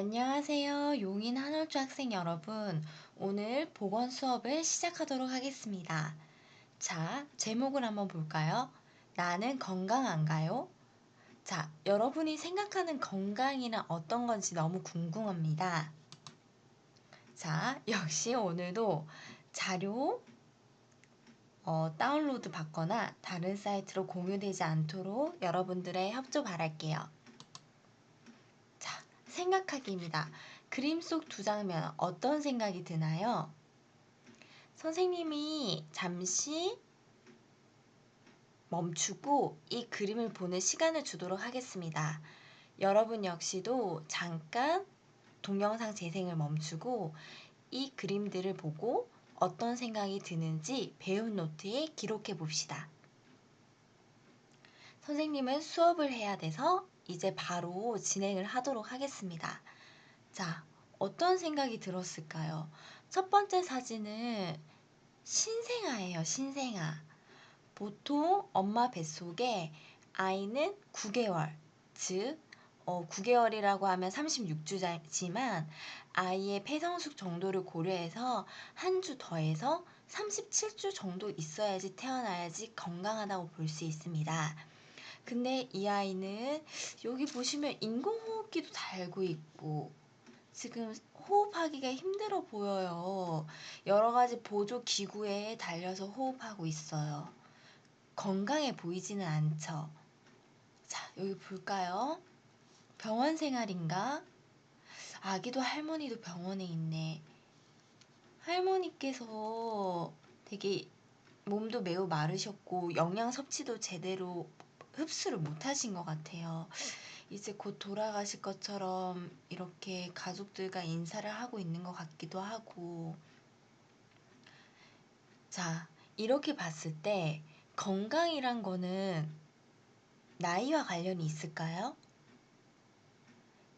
안녕하세요. 용인 한올주 학생 여러분. 오늘 보건 수업을 시작하도록 하겠습니다. 자, 제목을 한번 볼까요? 나는 건강한가요? 자, 여러분이 생각하는 건강이란 어떤 건지 너무 궁금합니다. 자, 역시 오늘도 자료 다운로드 받거나 다른 사이트로 공유되지 않도록 여러분들의 협조 바랄게요. 자, 생각하기입니다. 그림 속 두 장면 어떤 생각이 드나요? 선생님이 잠시 멈추고 이 그림을 보는 시간을 주도록 하겠습니다. 여러분 역시도 잠깐 동영상 재생을 멈추고 이 그림들을 보고 어떤 생각이 드는지 배운 노트에 기록해 봅시다. 선생님은 수업을 해야 돼서 이제 바로 진행을 하도록 하겠습니다. 자, 어떤 생각이 들었을까요? 첫 번째 사진은 신생아예요, 신생아. 보통 엄마 뱃속에 아이는 9개월, 즉 9개월이라고 하면 36주지만 아이의 폐성숙 정도를 고려해서 한 주 더해서 37주 정도 있어야지 태어나야지 건강하다고 볼 수 있습니다. 근데 이 아이는 여기 보시면 인공호흡기도 달고 있고 지금 호흡하기가 힘들어 보여요. 여러 가지 보조 기구에 달려서 호흡하고 있어요. 건강해 보이지는 않죠. 자, 여기 볼까요? 병원 생활인가? 아기도 할머니도 병원에 있네. 할머니께서 되게 몸도 매우 마르셨고 영양 섭취도 제대로 흡수를 못 하신 것 같아요. 이제 곧 돌아가실 것처럼 이렇게 가족들과 인사를 하고 있는 것 같기도 하고. 자, 이렇게 봤을 때 건강이란 거는 나이와 관련이 있을까요?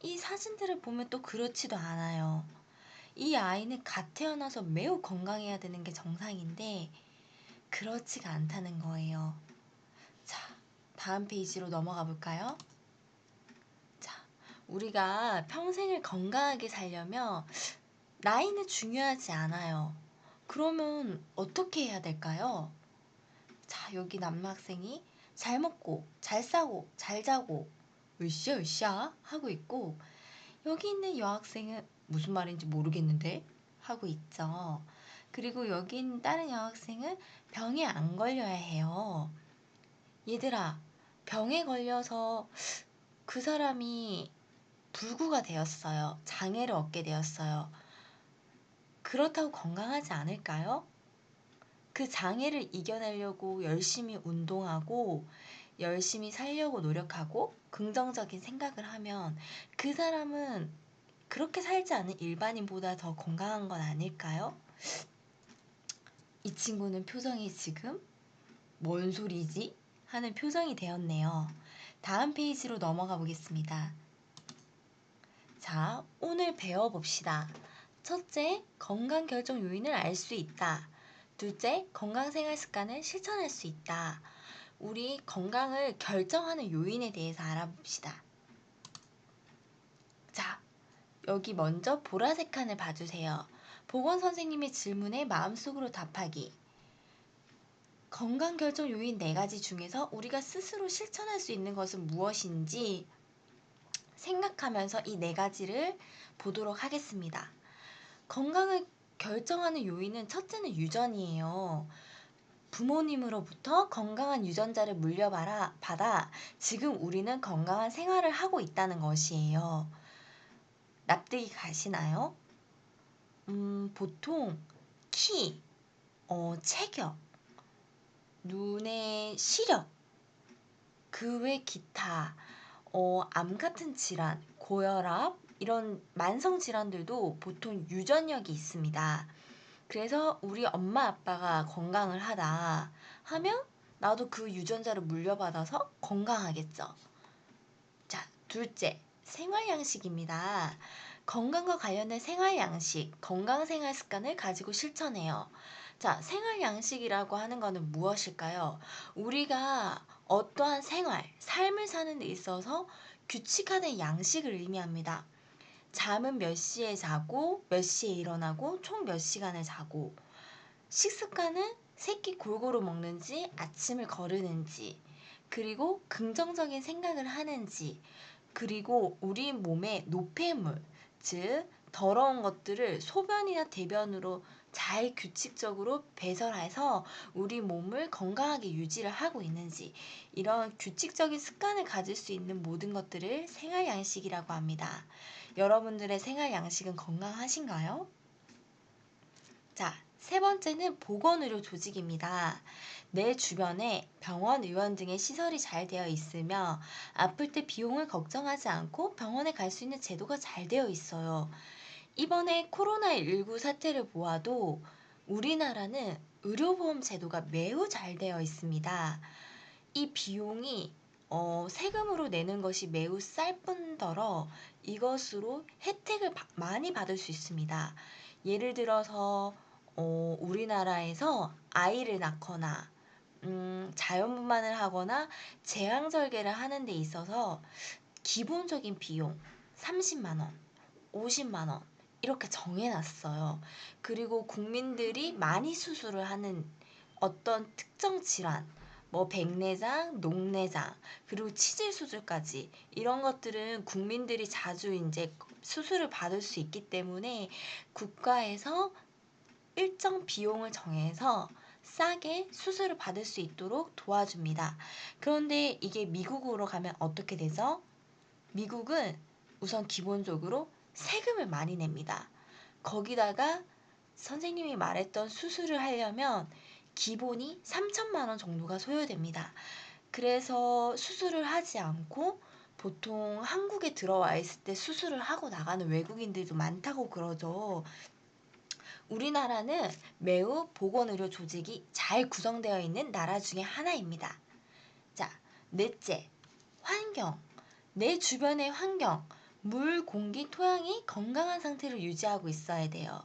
이 사진들을 보면 또 그렇지도 않아요. 이 아이는 갓 태어나서 매우 건강해야 되는 게 정상인데 그렇지가 않다는 거예요. 자, 다음 페이지로 넘어가 볼까요? 자, 우리가 평생을 건강하게 살려면 나이는 중요하지 않아요. 그러면 어떻게 해야 될까요? 자, 여기 남학생이 잘 먹고, 잘 싸고, 잘 자고, 으쌰, 으쌰 하고 있고, 여기 있는 여학생은 무슨 말인지 모르겠는데? 하고 있죠. 그리고 여기 있는 다른 여학생은 병에 안 걸려야 해요. 얘들아, 병에 걸려서 그 사람이 불구가 되었어요. 장애를 얻게 되었어요. 그렇다고 건강하지 않을까요? 그 장애를 이겨내려고 열심히 운동하고 열심히 살려고 노력하고 긍정적인 생각을 하면 그 사람은 그렇게 살지 않은 일반인보다 더 건강한 건 아닐까요? 이 친구는 표정이 지금 뭔 소리지? 하는 표정이 되었네요. 다음 페이지로 넘어가 보겠습니다. 자, 오늘 배워봅시다. 첫째, 건강 결정 요인을 알 수 있다. 둘째, 건강 생활 습관을 실천할 수 있다. 우리 건강을 결정하는 요인에 대해서 알아봅시다. 자, 여기 먼저 보라색 칸을 봐주세요. 보건 선생님의 질문에 마음속으로 답하기. 건강 결정 요인 4가지 중에서 우리가 스스로 실천할 수 있는 것은 무엇인지 생각하면서 이 4가지를 보도록 하겠습니다. 건강을 결정하는 요인은 첫째는 유전이에요. 부모님으로부터 건강한 유전자를 받아 지금 우리는 건강한 생활을 하고 있다는 것이에요. 납득이 가시나요? 보통 키, 체격, 눈의 시력, 그 외 기타, 암 같은 질환, 고혈압, 이런 만성 질환들도 보통 유전력이 있습니다. 그래서 우리 엄마 아빠가 건강을 하다 하면 나도 그 유전자를 물려받아서 건강하겠죠. 자, 둘째, 생활 양식입니다. 건강과 관련된 생활 양식, 건강 생활 습관을 가지고 실천해요. 자, 생활 양식이라고 하는 것은 무엇일까요? 우리가 어떠한 생활, 삶을 사는 데 있어서 규칙화된 양식을 의미합니다. 잠은 몇 시에 자고 몇 시에 일어나고 총 몇 시간을 자고, 식습관은 새끼 골고루 먹는지 아침을 거르는지, 그리고 긍정적인 생각을 하는지, 그리고 우리 몸의 노폐물, 즉 더러운 것들을 소변이나 대변으로 잘 규칙적으로 배설해서 우리 몸을 건강하게 유지를 하고 있는지, 이런 규칙적인 습관을 가질 수 있는 모든 것들을 생활 양식이라고 합니다. 여러분들의 생활 양식은 건강하신가요? 자, 세 번째는 보건의료 조직입니다. 내 주변에 병원, 의원 등의 시설이 잘 되어 있으며 아플 때 비용을 걱정하지 않고 병원에 갈 수 있는 제도가 잘 되어 있어요. 이번에 코로나19 사태를 보아도 우리나라는 의료보험 제도가 매우 잘 되어 있습니다. 이 비용이 세금으로 내는 것이 매우 쌀 뿐더러 이것으로 혜택을 많이 받을 수 있습니다. 예를 들어서 우리나라에서 아이를 낳거나 자연분만을 하거나 제왕절개를 하는 데 있어서 기본적인 비용 30만 원, 50만 원 이렇게 정해놨어요. 그리고 국민들이 많이 수술을 하는 어떤 특정 질환, 뭐 백내장, 녹내장, 그리고 치질 수술까지 이런 것들은 국민들이 자주 이제 수술을 받을 수 있기 때문에 국가에서 일정 비용을 정해서 싸게 수술을 받을 수 있도록 도와줍니다. 그런데 이게 미국으로 가면 어떻게 되죠? 미국은 우선 기본적으로 세금을 많이 냅니다. 거기다가 선생님이 말했던 수술을 하려면 기본이 3천만 원 정도가 소요됩니다. 그래서 수술을 하지 않고 보통 한국에 들어와 있을 때 수술을 하고 나가는 외국인들도 많다고 그러죠. 우리나라는 매우 보건의료 조직이 잘 구성되어 있는 나라 중에 하나입니다. 자, 넷째, 환경. 내 주변의 환경, 물, 공기, 토양이 건강한 상태를 유지하고 있어야 돼요.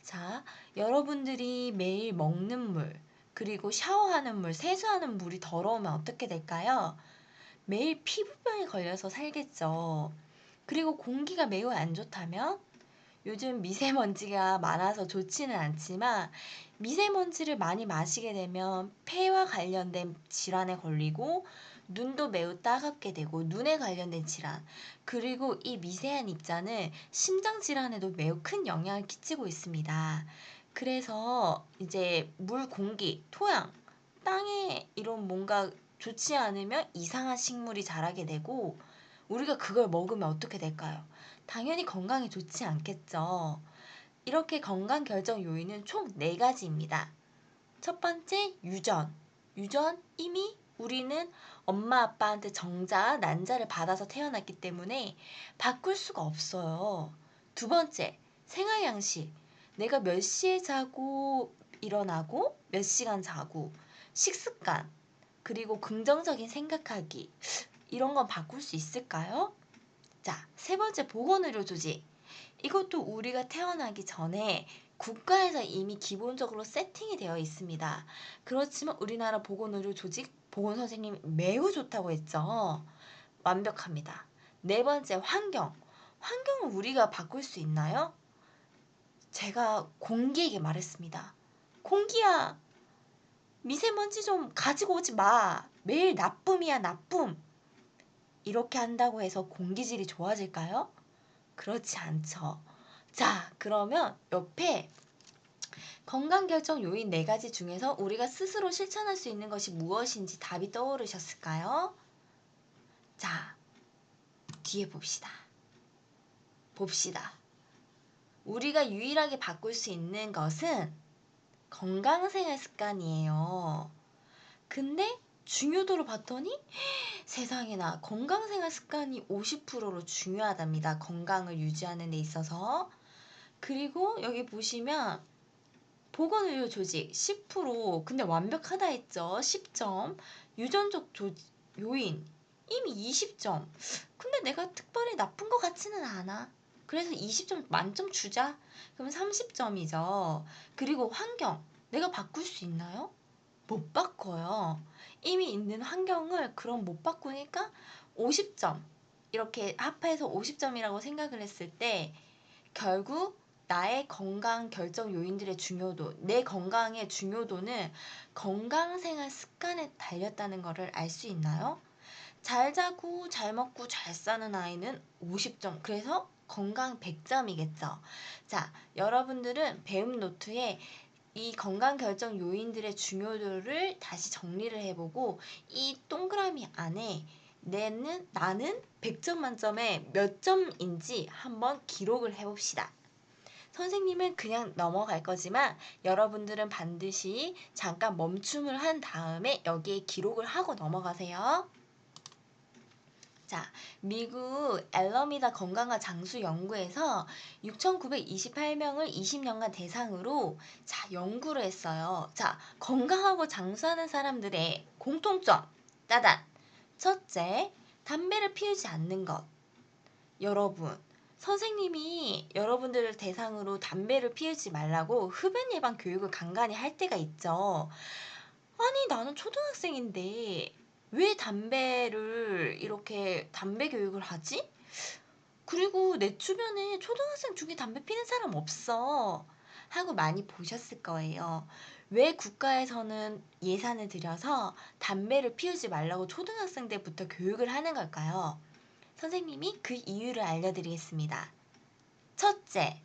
자, 여러분들이 매일 먹는 물, 그리고 샤워하는 물, 세수하는 물이 더러우면 어떻게 될까요? 매일 피부병에 걸려서 살겠죠. 그리고 공기가 매우 안 좋다면 요즘 미세먼지가 많아서 좋지는 않지만 미세먼지를 많이 마시게 되면 폐와 관련된 질환에 걸리고 눈도 매우 따갑게 되고 눈에 관련된 질환, 그리고 이 미세한 입자는 심장 질환에도 매우 큰 영향을 끼치고 있습니다. 그래서 이제 물, 공기, 토양, 땅에 이런 뭔가 좋지 않으면 이상한 식물이 자라게 되고 우리가 그걸 먹으면 어떻게 될까요? 당연히 건강에 좋지 않겠죠. 이렇게 건강 결정 요인은 총 4가지입니다. 첫 번째, 유전. 유전, 이미 우리는 엄마 아빠한테 정자, 난자를 받아서 태어났기 때문에 바꿀 수가 없어요. 두 번째, 생활 양식. 내가 몇 시에 자고 일어나고 몇 시간 자고 식습관, 그리고 긍정적인 생각하기. 이런 건 바꿀 수 있을까요? 자, 세 번째 보건의료 조직. 이것도 우리가 태어나기 전에 국가에서 이미 기본적으로 세팅이 되어 있습니다. 그렇지만 우리나라 보건의료 조직, 보건선생님이 매우 좋다고 했죠. 완벽합니다. 네 번째 환경. 환경을 우리가 바꿀 수 있나요? 제가 공기에게 말했습니다. 공기야, 미세먼지 좀 가지고 오지 마. 매일 나쁨이야, 나쁨. 이렇게 한다고 해서 공기질이 좋아질까요? 그렇지 않죠. 자, 그러면 옆에 건강결정 요인 4가지 중에서 우리가 스스로 실천할 수 있는 것이 무엇인지 답이 떠오르셨을까요? 자, 뒤에 봅시다. 봅시다. 우리가 유일하게 바꿀 수 있는 것은 건강생활 습관이에요. 근데 중요도를 봤더니 세상에나 건강생활 습관이 50%로 중요하답니다. 건강을 유지하는 데 있어서. 그리고 여기 보시면 보건의료 조직 10%, 근데 완벽하다 했죠. 10점. 유전적 요인 이미 20점. 근데 내가 특별히 나쁜 것 같지는 않아. 그래서 20점 만점 주자. 그럼 30점이죠. 그리고 환경. 내가 바꿀 수 있나요? 못 바꿔요. 이미 있는 환경을 그럼 못 바꾸니까 50점. 이렇게 합해서 50점이라고 생각을 했을 때 결국 나의 건강 결정 요인들의 중요도, 내 건강의 중요도는 건강생활 습관에 달렸다는 것을 알 수 있나요? 잘 자고 잘 먹고 잘 사는 아이는 50점. 그래서 건강 100점이겠죠. 자, 여러분들은 배움 노트에 이 건강 결정 요인들의 중요도를 다시 정리를 해보고 이 동그라미 안에 나는 100점 만점에 몇 점인지 한번 기록을 해봅시다. 선생님은 그냥 넘어갈 거지만 여러분들은 반드시 잠깐 멈춤을 한 다음에 여기에 기록을 하고 넘어가세요. 자, 미국 엘러미다 건강과 장수 연구에서 6,928명을 20년간 대상으로 연구를 했어요. 자, 건강하고 장수하는 사람들의 공통점. 따단. 첫째, 담배를 피우지 않는 것. 여러분, 선생님이 여러분들을 대상으로 담배를 피우지 말라고 흡연 예방 교육을 간간히 할 때가 있죠. 아니, 나는 초등학생인데 왜 담배를 이렇게 담배 교육을 하지? 그리고 내 주변에 초등학생 중에 담배 피는 사람 없어. 하고 많이 보셨을 거예요. 왜 국가에서는 예산을 들여서 담배를 피우지 말라고 초등학생 때부터 교육을 하는 걸까요? 선생님이 그 이유를 알려드리겠습니다. 첫째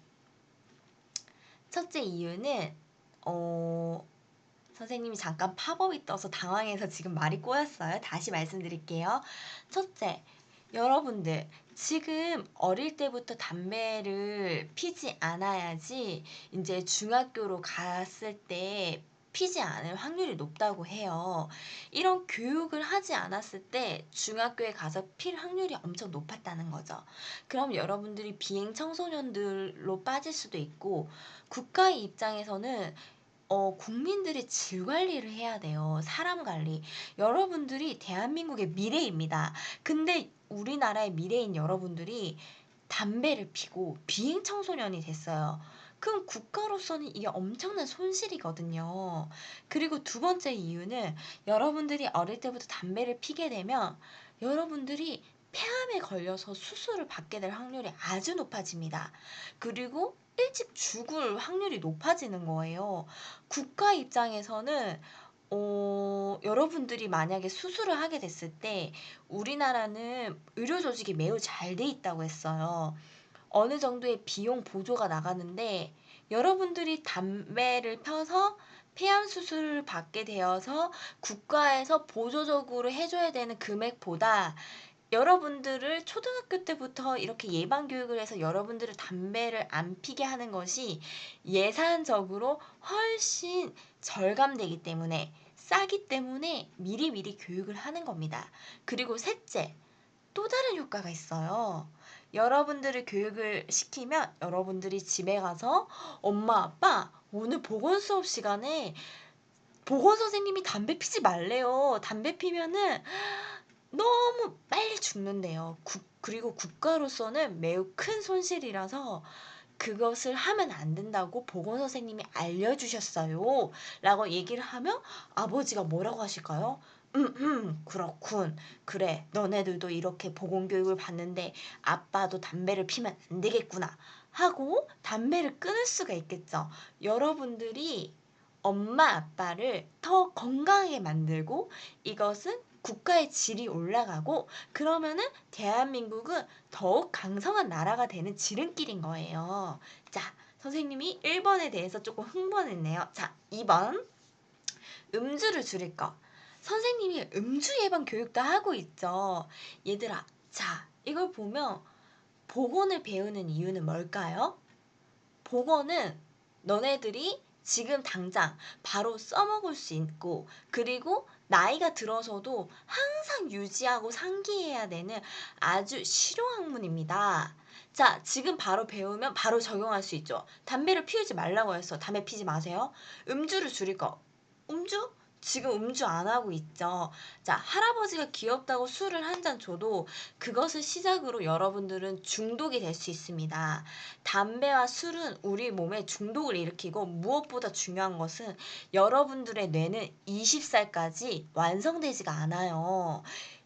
이유는 선생님이 잠깐 팝업이 떠서 당황해서 지금 말이 꼬였어요. 다시 말씀드릴게요. 첫째, 여러분들 지금 어릴 때부터 담배를 피지 않아야지 이제 중학교로 갔을 때 피지 않을 확률이 높다고 해요. 이런 교육을 하지 않았을 때 중학교에 가서 필 확률이 엄청 높았다는 거죠. 그럼 여러분들이 비행 청소년들로 빠질 수도 있고 국가의 입장에서는 국민들의 질 관리를 해야 돼요. 사람 관리. 여러분들이 대한민국의 미래입니다. 근데 우리나라의 미래인 여러분들이 담배를 피고 비행 청소년이 됐어요. 그럼 국가로서는 이게 엄청난 손실이거든요. 그리고 두 번째 이유는 여러분들이 어릴 때부터 담배를 피게 되면 여러분들이 폐암에 걸려서 수술을 받게 될 확률이 아주 높아집니다. 그리고 일찍 죽을 확률이 높아지는 거예요. 국가 입장에서는 여러분들이 만약에 수술을 하게 됐을 때 우리나라는 의료 조직이 매우 잘 돼 있다고 했어요. 어느 정도의 비용 보조가 나가는데 여러분들이 담배를 펴서 폐암 수술을 받게 되어서 국가에서 보조적으로 해줘야 되는 금액보다 여러분들을 초등학교 때부터 이렇게 예방 교육을 해서 여러분들을 담배를 안 피게 하는 것이 예산적으로 훨씬 절감되기 때문에 싸기 때문에 미리미리 교육을 하는 겁니다. 그리고 셋째, 또 다른 효과가 있어요. 여러분들을 교육을 시키면 여러분들이 집에 가서 엄마, 아빠, 오늘 보건 수업 시간에 보건 선생님이 담배 피지 말래요. 담배 피면은 너무 빨리 죽는데요. 그리고 국가로서는 매우 큰 손실이라서 그것을 하면 안 된다고 보건 선생님이 알려주셨어요. 라고 얘기를 하면 아버지가 뭐라고 하실까요? 그렇군. 그래, 너네들도 이렇게 보건교육을 받는데 아빠도 담배를 피면 안 되겠구나. 하고 담배를 끊을 수가 있겠죠. 여러분들이 엄마 아빠를 더 건강하게 만들고 이것은 국가의 질이 올라가고 그러면은 대한민국은 더욱 강성한 나라가 되는 지름길인 거예요. 자, 선생님이 1번에 대해서 조금 흥분했네요. 자, 2번. 음주를 줄일 것. 선생님이 음주 예방 교육도 하고 있죠. 얘들아, 자, 이걸 보면 복원을 배우는 이유는 뭘까요? 복원은 너네들이 지금 당장 바로 써먹을 수 있고 그리고 나이가 들어서도 항상 유지하고 상기해야 되는 아주 실용학문입니다. 자, 지금 바로 배우면 바로 적용할 수 있죠. 담배를 피우지 말라고 했어. 담배 피지 마세요. 음주를 줄일 거. 음주? 지금 음주 안 하고 있죠. 자, 할아버지가 귀엽다고 술을 한 잔 줘도 그것을 시작으로 여러분들은 중독이 될 수 있습니다. 담배와 술은 우리 몸에 중독을 일으키고 무엇보다 중요한 것은 여러분들의 뇌는 20살까지 완성되지가 않아요.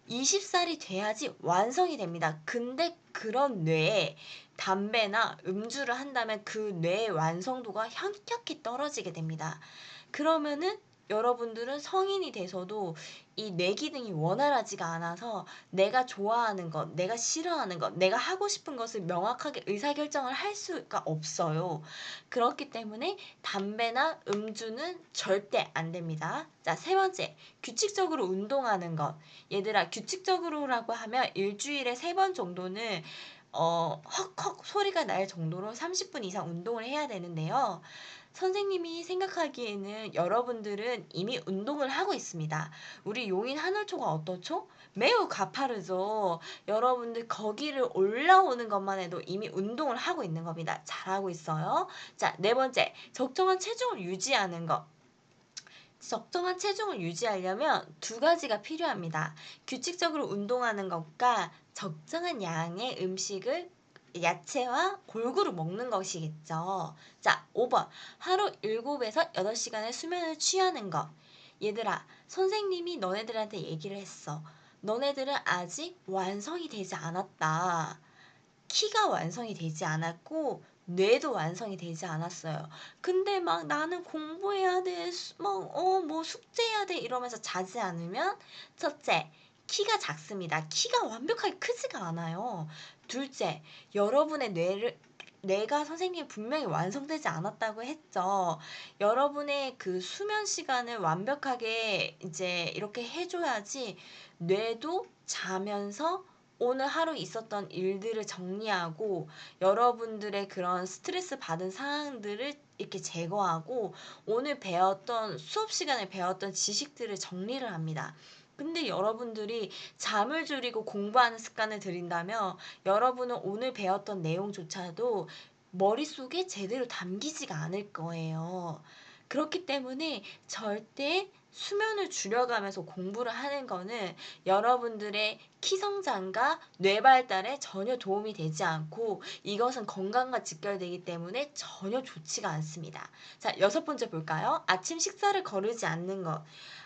20살이 돼야지 완성이 됩니다. 근데 그런 뇌에 담배나 음주를 한다면 그 뇌의 완성도가 현격히 떨어지게 됩니다. 그러면은 여러분들은 성인이 돼서도 이 뇌 기능이 원활하지가 않아서 내가 좋아하는 것, 내가 싫어하는 것, 내가 하고 싶은 것을 명확하게 의사결정을 할 수가 없어요. 그렇기 때문에 담배나 음주는 절대 안 됩니다. 자, 세 번째, 규칙적으로 운동하는 것. 얘들아, 규칙적으로라고 하면 일주일에 3번 정도는 헉헉 소리가 날 정도로 30분 이상 운동을 해야 되는데요. 선생님이 생각하기에는 여러분들은 이미 운동을 하고 있습니다. 우리 용인 하늘초가 어떻죠? 매우 가파르죠. 여러분들 거기를 올라오는 것만 해도 이미 운동을 하고 있는 겁니다. 잘하고 있어요. 자, 네 번째, 적정한 체중을 유지하는 것. 적정한 체중을 유지하려면 2가지가 필요합니다. 규칙적으로 운동하는 것과 적정한 양의 음식을 야채와 골고루 먹는 것이겠죠. 자, 5번. 하루 7에서 8시간의 수면을 취하는 것. 얘들아, 선생님이 너네들한테 얘기를 했어. 너네들은 아직 완성이 되지 않았다. 키가 완성이 되지 않았고 뇌도 완성이 되지 않았어요. 근데 막 나는 공부해야 돼, 뭐 숙제해야 돼 이러면서 자지 않으면 첫째, 키가 작습니다. 키가 완벽하게 크지가 않아요. 둘째, 여러분의 뇌가 선생님이 분명히 완성되지 않았다고 했죠. 여러분의 그 수면 시간을 완벽하게 이제 이렇게 해줘야지 뇌도 자면서 오늘 하루 있었던 일들을 정리하고 여러분들의 그런 스트레스 받은 상황들을 이렇게 제거하고 오늘 배웠던 수업 시간에 배웠던 지식들을 정리를 합니다. 근데 여러분들이 잠을 줄이고 공부하는 습관을 들인다면 여러분은 오늘 배웠던 내용조차도 머릿속에 제대로 담기지가 않을 거예요. 그렇기 때문에 절대 수면을 줄여가면서 공부를 하는 거는 여러분들의 키 성장과 뇌 발달에 전혀 도움이 되지 않고 이것은 건강과 직결되기 때문에 전혀 좋지가 않습니다. 자, 6번째 볼까요? 아침 식사를 거르지 않는 것.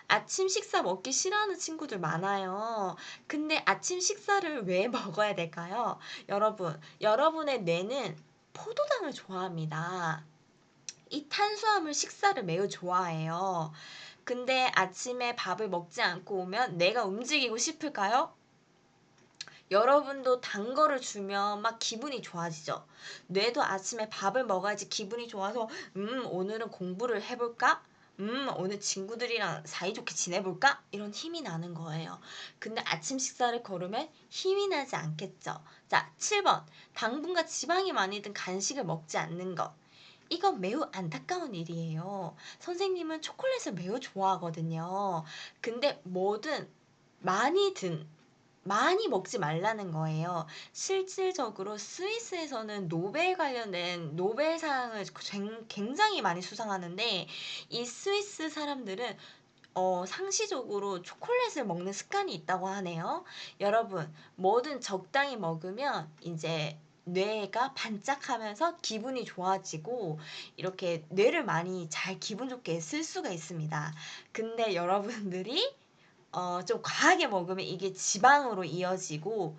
아침 식사 먹기 싫어하는 친구들 많아요. 근데 아침 식사를 왜 먹어야 될까요? 여러분의 뇌는 포도당을 좋아합니다. 이 탄수화물 식사를 매우 좋아해요. 근데 아침에 밥을 먹지 않고 오면 내가 움직이고 싶을까요? 여러분도 단 거를 주면 막 기분이 좋아지죠. 뇌도 아침에 밥을 먹어야지 기분이 좋아서 오늘은 공부를 해볼까? 오늘 친구들이랑 사이좋게 지내볼까? 이런 힘이 나는 거예요. 근데 아침 식사를 거르면 힘이 나지 않겠죠. 자, 7번. 당분과 지방이 많이 든 간식을 먹지 않는 것. 이건 매우 안타까운 일이에요. 선생님은 초콜릿을 매우 좋아하거든요. 근데 뭐든 많이 든 많이 먹지 말라는 거예요. 실질적으로 스위스에서는 노벨 관련된 노벨상을 굉장히 많이 수상하는데 이 스위스 사람들은 상시적으로 초콜릿을 먹는 습관이 있다고 하네요. 여러분, 뭐든 적당히 먹으면 이제 뇌가 반짝하면서 기분이 좋아지고 이렇게 뇌를 많이 잘 기분 좋게 쓸 수가 있습니다. 근데 여러분들이 좀 과하게 먹으면 이게 지방으로 이어지고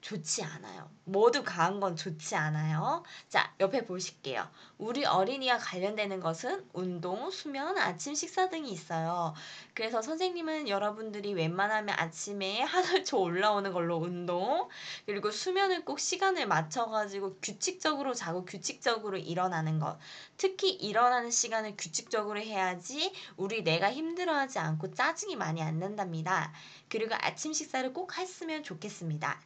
좋지 않아요. 모두 과한 건 좋지 않아요. 자, 옆에 보실게요. 우리 어린이와 관련되는 것은 운동, 수면, 아침 식사 등이 있어요. 그래서 선생님은 여러분들이 웬만하면 아침에 하늘초 올라오는 걸로 운동, 그리고 수면을 꼭 시간을 맞춰가지고 규칙적으로 자고 규칙적으로 일어나는 것. 특히 일어나는 시간을 규칙적으로 해야지 우리 뇌가 힘들어하지 않고 짜증이 많이 안 난답니다. 그리고 아침 식사를 꼭 했으면 좋겠습니다.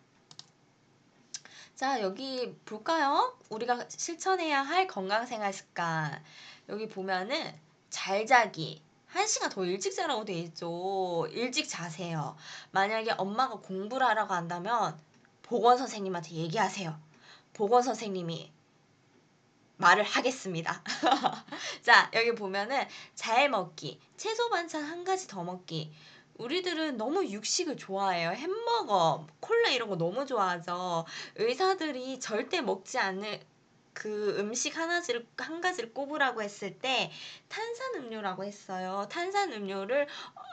자, 여기 볼까요? 우리가 실천해야 할 건강생활 습관. 여기 보면은 잘 자기. 1시간 더 일찍 자라고 돼 있죠. 일찍 자세요. 만약에 엄마가 공부를 하라고 한다면 보건 선생님한테 얘기하세요. 보건 선생님이 말을 하겠습니다. 자, 여기 보면은 잘 먹기, 채소 반찬 1가지 더 먹기. 우리들은 너무 육식을 좋아해요. 햄버거, 콜라 이런 거 너무 좋아하죠. 의사들이 절대 먹지 않을 그 음식 한 가지를 꼽으라고 했을 때 탄산음료라고 했어요. 탄산음료를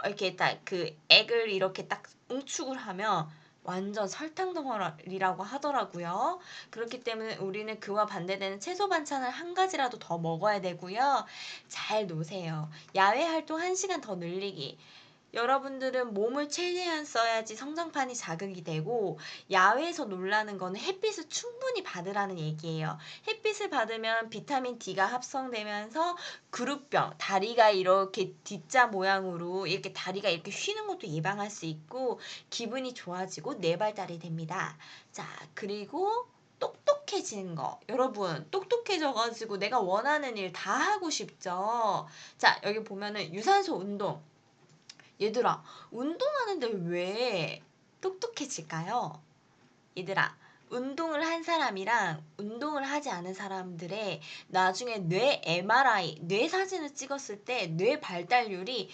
이렇게 딱 그 액을 이렇게 딱 응축을 하면 완전 설탕 덩어리라고 하더라고요. 그렇기 때문에 우리는 그와 반대되는 채소 반찬을 한 가지라도 더 먹어야 되고요. 잘 노세요. 야외 활동 1시간 더 늘리기. 여러분들은 몸을 최대한 써야지 성장판이 자극이 되고 야외에서 놀라는 거는 햇빛을 충분히 받으라는 얘기예요. 햇빛을 받으면 비타민 D가 합성되면서 그룹병, 다리가 이렇게 D자 모양으로 이렇게 다리가 이렇게 휘는 것도 예방할 수 있고 기분이 좋아지고 뇌발달이 됩니다. 자, 그리고 똑똑해지는 거. 여러분, 똑똑해져가지고 내가 원하는 일 다 하고 싶죠? 자, 여기 보면은 유산소 운동. 얘들아, 운동하는데 왜 똑똑해질까요? 얘들아, 운동을 한 사람이랑 운동을 하지 않은 사람들의 나중에 뇌 MRI, 뇌 사진을 찍었을 때 뇌 발달률이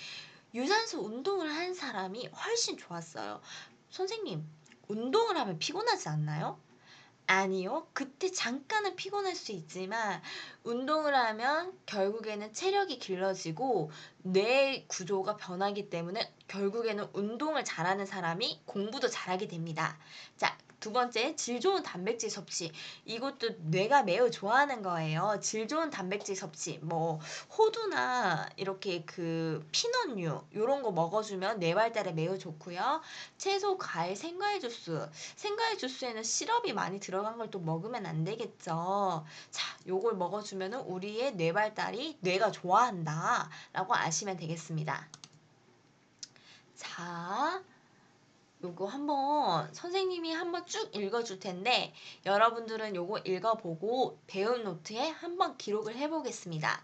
유산소 운동을 한 사람이 훨씬 좋았어요. 선생님, 운동을 하면 피곤하지 않나요? 아니요. 그때 잠깐은 피곤할 수 있지만 운동을 하면 결국에는 체력이 길러지고 뇌 구조가 변하기 때문에 결국에는 운동을 잘하는 사람이 공부도 잘하게 됩니다. 자, 두 번째, 질 좋은 단백질 섭취. 이것도 뇌가 매우 좋아하는 거예요. 질 좋은 단백질 섭취. 뭐 호두나 이렇게 그 피넛류 요런 거 먹어주면 뇌 발달에 매우 좋고요. 채소, 과일, 생과일 주스. 생과일 주스에는 시럽이 많이 들어간 걸 또 먹으면 안 되겠죠. 자, 요걸 먹어주면은 우리의 뇌 발달이 뇌가 좋아한다 라고 아시면 되겠습니다. 자, 요거 한번 선생님이 한번 쭉 읽어줄 텐데 여러분들은 요거 읽어보고 배운 노트에 한번 기록을 해보겠습니다.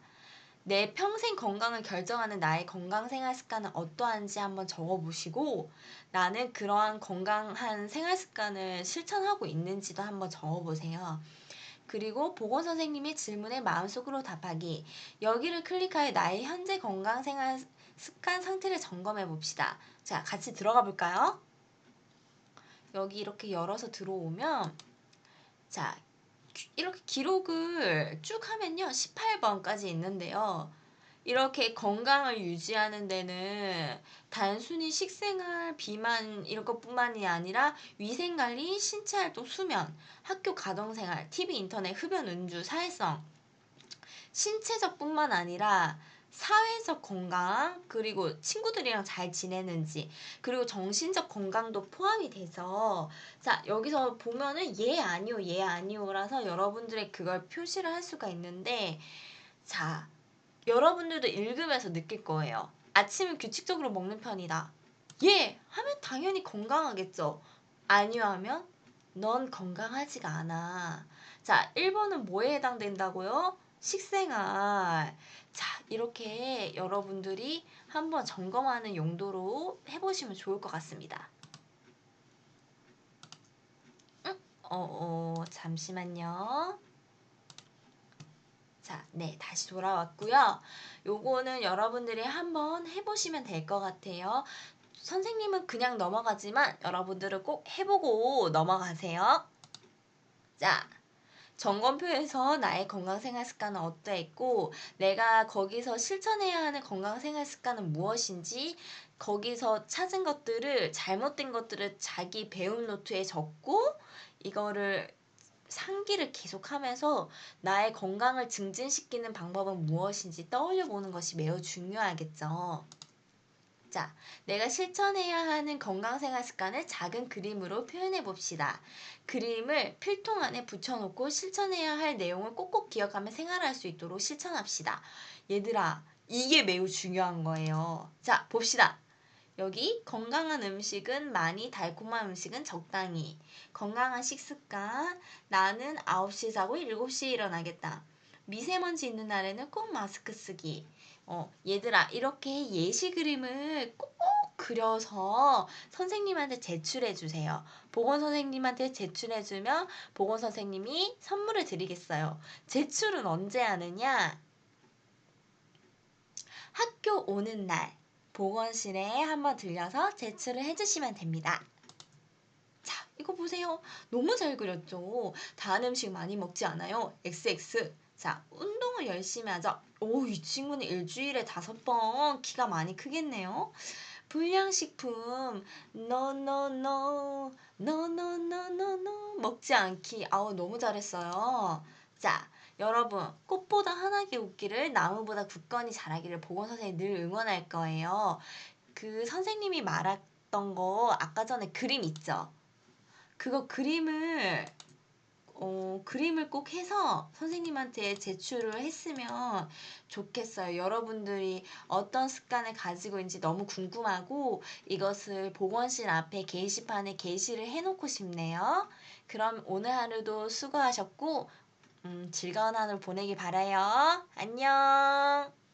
내 평생 건강을 결정하는 나의 건강 생활 습관은 어떠한지 한번 적어보시고 나는 그러한 건강한 생활 습관을 실천하고 있는지도 한번 적어보세요. 그리고 보건 선생님의 질문에 마음속으로 답하기. 여기를 클릭하여 나의 현재 건강 생활 습관 상태를 점검해 봅시다. 자, 같이 들어가 볼까요? 여기 이렇게 열어서 들어오면 자, 이렇게 기록을 쭉 하면요. 18번까지 있는데요. 이렇게 건강을 유지하는 데는 단순히 식생활, 비만 이런 것뿐만이 아니라 위생관리, 신체활동, 수면, 학교 가정생활, TV, 인터넷, 흡연, 음주, 사회성, 신체적뿐만 아니라 사회적 건강, 그리고 친구들이랑 잘 지내는지, 그리고 정신적 건강도 포함이 돼서 자, 여기서 보면은 예, 아니요, 예, 아니요라서 여러분들의 그걸 표시를 할 수가 있는데 자, 여러분들도 읽으면서 느낄 거예요. 아침을 규칙적으로 먹는 편이다. 예! 하면 당연히 건강하겠죠. 아니요 하면 넌 건강하지가 않아. 자, 1번은 뭐에 해당된다고요? 식생활. 자, 이렇게 여러분들이 한번 점검하는 용도로 해보시면 좋을 것 같습니다. 잠시만요. 자, 네, 다시 돌아왔고요. 요거는 여러분들이 한번 해보시면 될 것 같아요. 선생님은 그냥 넘어가지만 여러분들은 꼭 해보고 넘어가세요. 자, 점검표에서 나의 건강생활 습관은 어떠했고 내가 거기서 실천해야 하는 건강생활 습관은 무엇인지 거기서 찾은 것들을 잘못된 것들을 자기 배움 노트에 적고 이거를 상기를 계속하면서 나의 건강을 증진시키는 방법은 무엇인지 떠올려 보는 것이 매우 중요하겠죠. 자, 내가 실천해야 하는 건강생활 습관을 작은 그림으로 표현해 봅시다. 그림을 필통 안에 붙여놓고 실천해야 할 내용을 꼭꼭 기억하며 생활할 수 있도록 실천합시다. 얘들아, 이게 매우 중요한 거예요. 자, 봅시다. 여기 건강한 음식은 많이, 달콤한 음식은 적당히. 건강한 식습관, 나는 9시에 자고 7시에 일어나겠다. 미세먼지 있는 날에는 꼭 마스크 쓰기. 얘들아, 이렇게 예시 그림을 꼭 그려서 선생님한테 제출해 주세요. 보건 선생님한테 제출해 주면 보건 선생님이 선물을 드리겠어요. 제출은 언제 하느냐? 학교 오는 날 보건실에 한번 들려서 제출을 해주시면 됩니다. 자, 이거 보세요. 너무 잘 그렸죠? 단 음식 많이 먹지 않아요? XX. 자, 운동을 열심히 하죠. 오, 이 친구는 일주일에 5번 키가 많이 크겠네요. 불량식품 no no no no no no no no 먹지 않기. 아우 너무 잘했어요. 자, 여러분 꽃보다 환하게 웃기를 나무보다 굳건히 자라기를 보건선생님이 늘 응원할 거예요. 그 선생님이 말했던 거 아까 전에 그림 있죠? 그거 그림을 꼭 해서 선생님한테 제출을 했으면 좋겠어요. 여러분들이 어떤 습관을 가지고 있는지 너무 궁금하고 이것을 보건실 앞에 게시판에 게시를 해놓고 싶네요. 그럼 오늘 하루도 수고하셨고 즐거운 하루 보내길 바라요. 안녕.